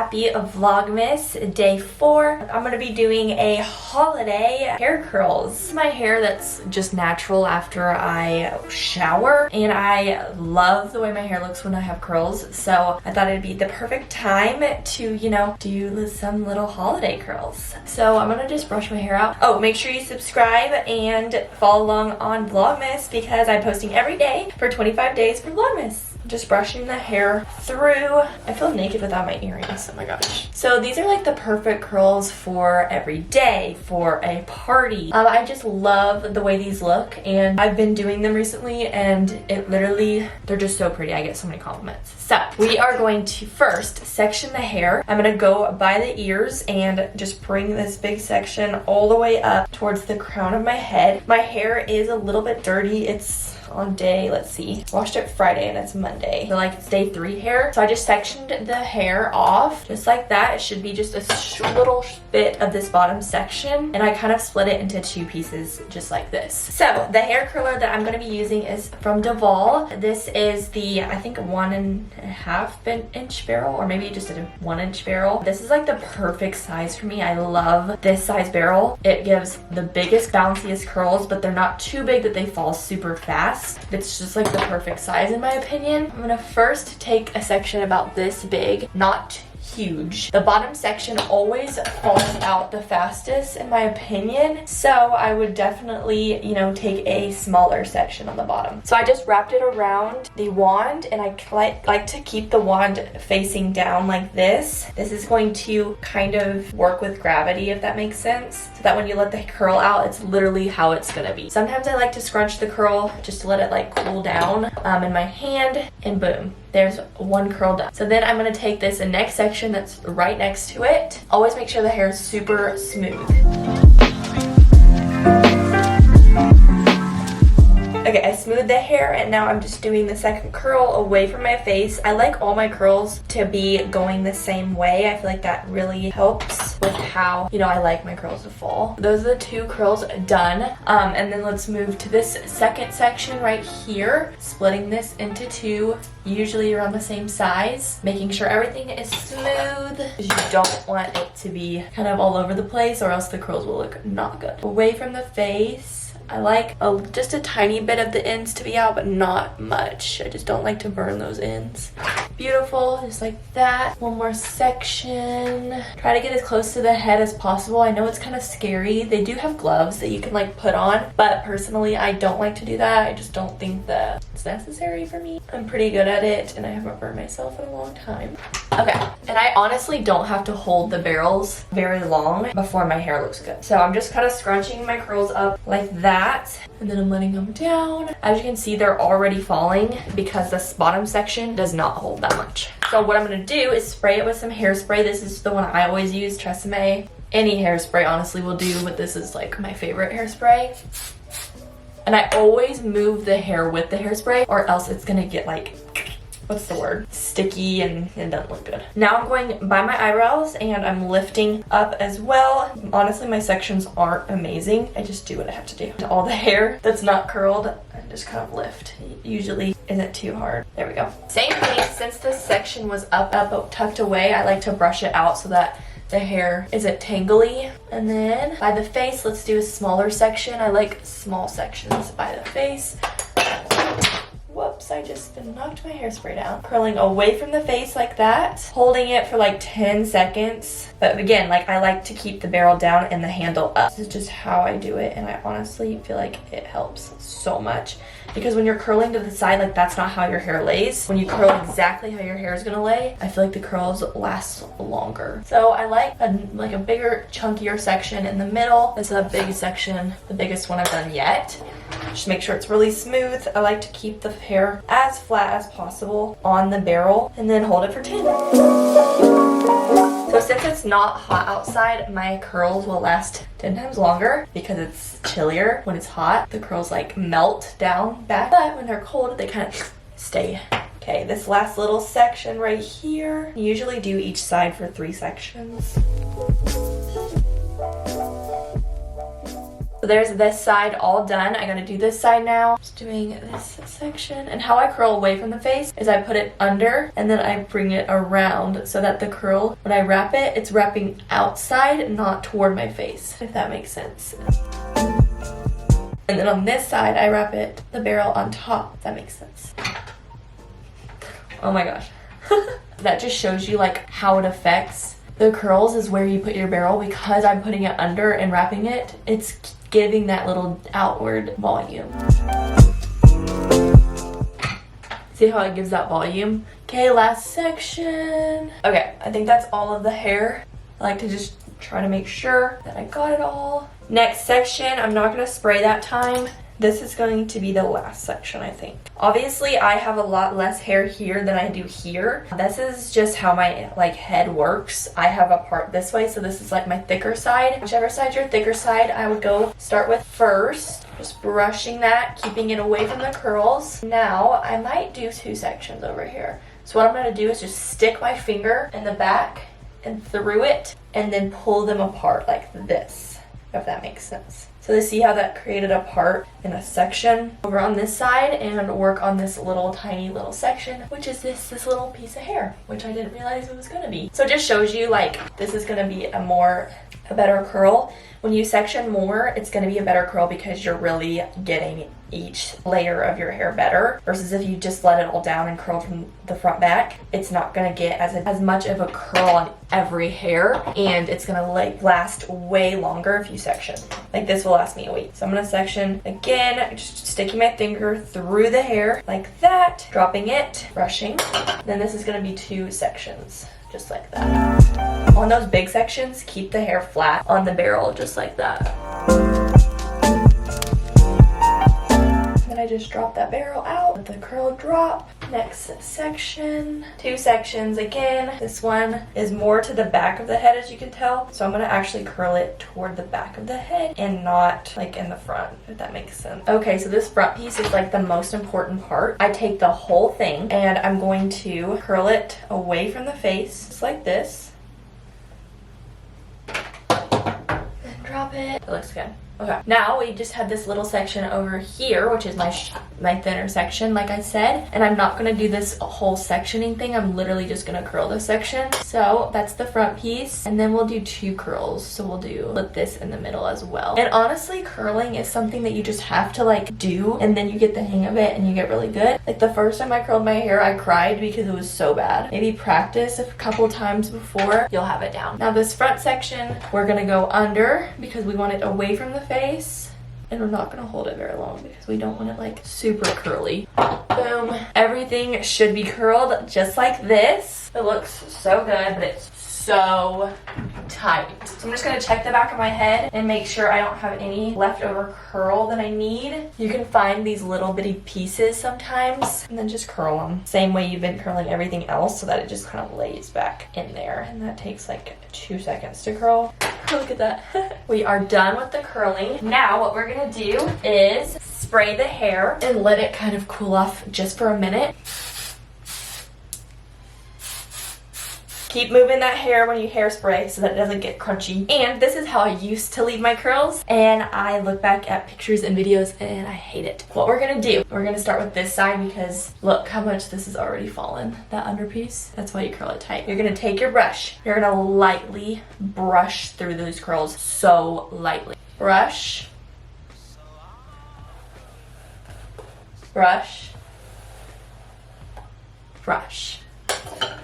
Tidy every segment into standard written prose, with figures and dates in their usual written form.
happy Vlogmas day 4. I'm gonna be doing a holiday hair curls. My hair that's just natural after I shower, and I love the way my hair looks when I have curls, so I thought it'd be the perfect time to, you know, do some little holiday curls. So I'm gonna just brush my hair out. Oh, make sure you subscribe and follow along on Vlogmas because I'm posting every day for 25 days for Vlogmas. Just brushing the hair through. I feel naked without my earrings. Oh my gosh. So these are like the perfect curls for every day, for a party. I just love the way these look, and I've been doing them recently, and it literally, they're just so pretty. I get so many compliments. So we are going to first section the hair. I'm gonna go by the ears and just bring this big section all the way up towards the crown of my head. My hair is a little bit dirty. It's on day, let's see, washed it Friday and it's Monday, so like it's day 3 hair. So I just sectioned the hair off just like that. It should be just a little bit of this bottom section, and I kind of split it into 2 pieces just like this. So the hair curler that I'm going to be using is from Duval. This is the, I think, 1.5 inch barrel, or maybe just a 1 inch barrel. This is like the perfect size for me. I love this size barrel. It gives the biggest bounciest curls, but they're not too big that they fall super fast. It's just like the perfect size in my opinion. I'm gonna first take a section about this big, not huge. The bottom section always falls out the fastest in my opinion, so I would definitely, you know, take a smaller section on the bottom. So I just wrapped it around the wand, and I like to keep the wand facing down like this. This is going to kind of work with gravity, if that makes sense, so that when you let the curl out, it's literally how it's gonna be. Sometimes I like to scrunch the curl just to let it like cool down in my hand, and boom, there's one curl done. So then I'm gonna take this next section that's right next to it. Always make sure the hair is super smooth. Okay, I smoothed the hair, and now I'm just doing the second curl away from my face. I like all my curls to be going the same way. I feel like that really helps with how, you know, I like my curls to fall. Those are the 2 curls done. And then let's move to this second section right here, splitting this into 2, usually around the same size, making sure everything is smooth, because you don't want it to be kind of all over the place, or else the curls will look not good. Away from the face, I like just a tiny bit of the ends to be out, but not much. I just don't like to burn those ends. Beautiful, just like that. One more section. Try to get as close to the head as possible. I know it's kind of scary. They do have gloves that you can like put on, but personally I don't like to do that. I just don't think that it's necessary for me. I'm pretty good at it, and I haven't burned myself in a long time. Okay, and I honestly don't have to hold the barrels very long before my hair looks good. So I'm just kind of scrunching my curls up like that, and then I'm letting them down. As you can see, they're already falling because this bottom section does not hold that much. So what I'm gonna do is spray it with some hairspray. This is the one I always use, Tresemme. Any hairspray honestly will do, but this is like my favorite hairspray. And I always move the hair with the hairspray, or else it's gonna get like, what's the word? Sticky, and it doesn't look good. Now I'm going by my eyebrows, and I'm lifting up as well. Honestly, my sections aren't amazing. I just do what I have to do. All the hair that's not curled, I just kind of lift. It usually isn't too hard. There we go. Same thing, since this section was up, tucked away, I like to brush it out so that the hair isn't tangly. And then by the face, let's do a smaller section. I like small sections by the face. Whoops, I just knocked my hairspray down. Curling away from the face like that, holding it for like 10 seconds. But again, like, I like to keep the barrel down and the handle up. This is just how I do it, and I honestly feel like it helps so much. Because when you're curling to the side, like, that's not how your hair lays. When you curl exactly how your hair is gonna lay, I feel like the curls last longer. So I like a bigger, chunkier section in the middle. This is a big section, the biggest one I've done yet. Just make sure it's really smooth. I like to keep the hair as flat as possible on the barrel, and then hold it for 10. So since it's not hot outside, my curls will last 10 times longer because it's chillier. When it's hot, the curls like melt down back, but when they're cold, they kind of stay. Okay, this last little section right here, I usually do each side for 3 sections. So there's this side all done. I gotta do this side now. Just doing this section. And how I curl away from the face is I put it under and then I bring it around so that the curl, when I wrap it, it's wrapping outside, not toward my face, if that makes sense. And then on this side, I wrap it, the barrel on top, if that makes sense. Oh my gosh. That just shows you like how it affects the curls is where you put your barrel. Because I'm putting it under and wrapping it, it's giving that little outward volume. See how it gives that volume? Okay, last section. Okay, I think that's all of the hair. I like to just try to make sure that I got it all. Next section, I'm not gonna spray that time. This is going to be the last section, I think. Obviously, I have a lot less hair here than I do here. This is just how my like head works. I have a part this way, so this is like my thicker side. Whichever side's your thicker side, I would go start with first. Just brushing that, keeping it away from the curls. Now, I might do 2 sections over here. So what I'm gonna do is just stick my finger in the back and through it, and then pull them apart like this, if that makes sense. So see how that created a part in a section over on this side, and work on this little tiny little section, which is this little piece of hair, which I didn't realize it was gonna be. So it just shows you like this is gonna be a better curl. When you section more, it's gonna be a better curl because you're really getting each layer of your hair better, versus if you just let it all down and curl from the front back, it's not gonna get as much of a curl on every hair, and it's gonna like last way longer if you section. Like this will last me a week. So I'm gonna section again, just sticking my finger through the hair like that, dropping it, brushing. Then this is gonna be 2 sections, just like that. On those big sections, keep the hair flat on the barrel, just like that. Then I just drop that barrel out, let the curl drop. Next section, 2 sections again. This one is more to the back of the head, as you can tell. So I'm gonna actually curl it toward the back of the head and not like in the front, if that makes sense. Okay, so this front piece is like the most important part. I take the whole thing and I'm going to curl it away from the face, just like this. And drop it. It looks good. Okay, now we just have this little section over here, which is my thinner section, like I said, and I'm not gonna do this whole sectioning thing. I'm literally just gonna curl this section. So that's the front piece, and then we'll do 2 curls. So we'll put this in the middle as well. And honestly, curling is something that you just have to like do, and then you get the hang of it and you get really good. Like the first time I curled my hair, I cried because it was so bad. Maybe practice a couple times before you'll have it down. Now this front section, we're gonna go under because we want it away from the face, and we're not going to hold it very long because we don't want it like super curly. Boom. Everything should be curled just like this. It looks so good, but it's so tight. So I'm just going to check the back of my head and make sure I don't have any leftover curl that I need. You can find these little bitty pieces sometimes and then just curl them. Same way you've been curling everything else, so that it just kind of lays back in there. And that takes like 2 seconds to curl. Look at that. We are done with the curling. Now what we're gonna do is spray the hair and let it kind of cool off just for a minute. Keep moving that hair when you hairspray so that it doesn't get crunchy. And this is how I used to leave my curls, and I look back at pictures and videos and I hate it. What we're gonna do, we're gonna start with this side because look how much this has already fallen. That underpiece, that's why you curl it tight. You're gonna take your brush. You're gonna lightly brush through those curls, so lightly. Brush. Brush. Brush.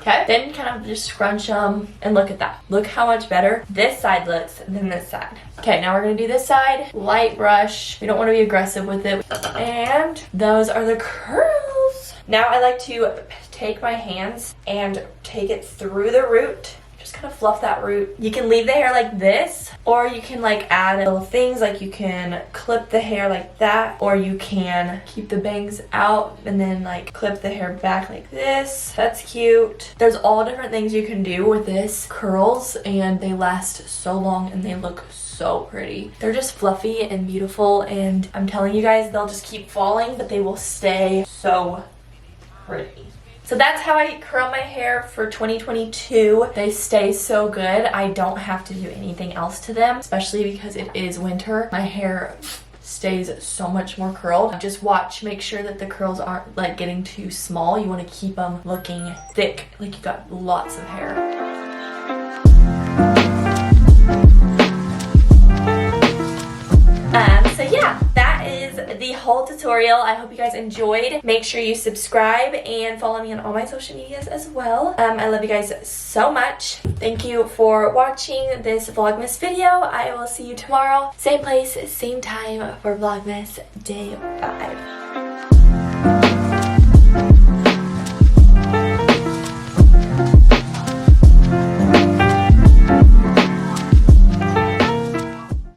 Okay, then kind of just scrunch them, and look at that. Look how much better this side looks than this side. Okay, now we're gonna do this side. Light brush. We don't want to be aggressive with it. And those are the curls. Now I like to take my hands and take it through the root. Just kind of fluff that root. You can leave the hair like this, or you can like add little things, like you can clip the hair like that, or you can keep the bangs out and then like clip the hair back like this. That's cute. There's all different things you can do with this curls, and they last so long and they look so pretty. They're just fluffy and beautiful, and I'm telling you guys, they'll just keep falling, but they will stay so pretty. So So that's how I curl my hair for 2022. They stay so good. I don't have to do anything else to them, especially because it is winter. My hair stays so much more curled. Just watch, make sure that the curls aren't like getting too small. You want to keep them looking thick, like you got lots of hair. So yeah, that is the whole tutorial. I hope you guys enjoyed. Make sure you subscribe and follow me on all my social medias as well. I love you guys so much. Thank you for watching this Vlogmas video. I will see you tomorrow. Same place, same time for Vlogmas Day 5.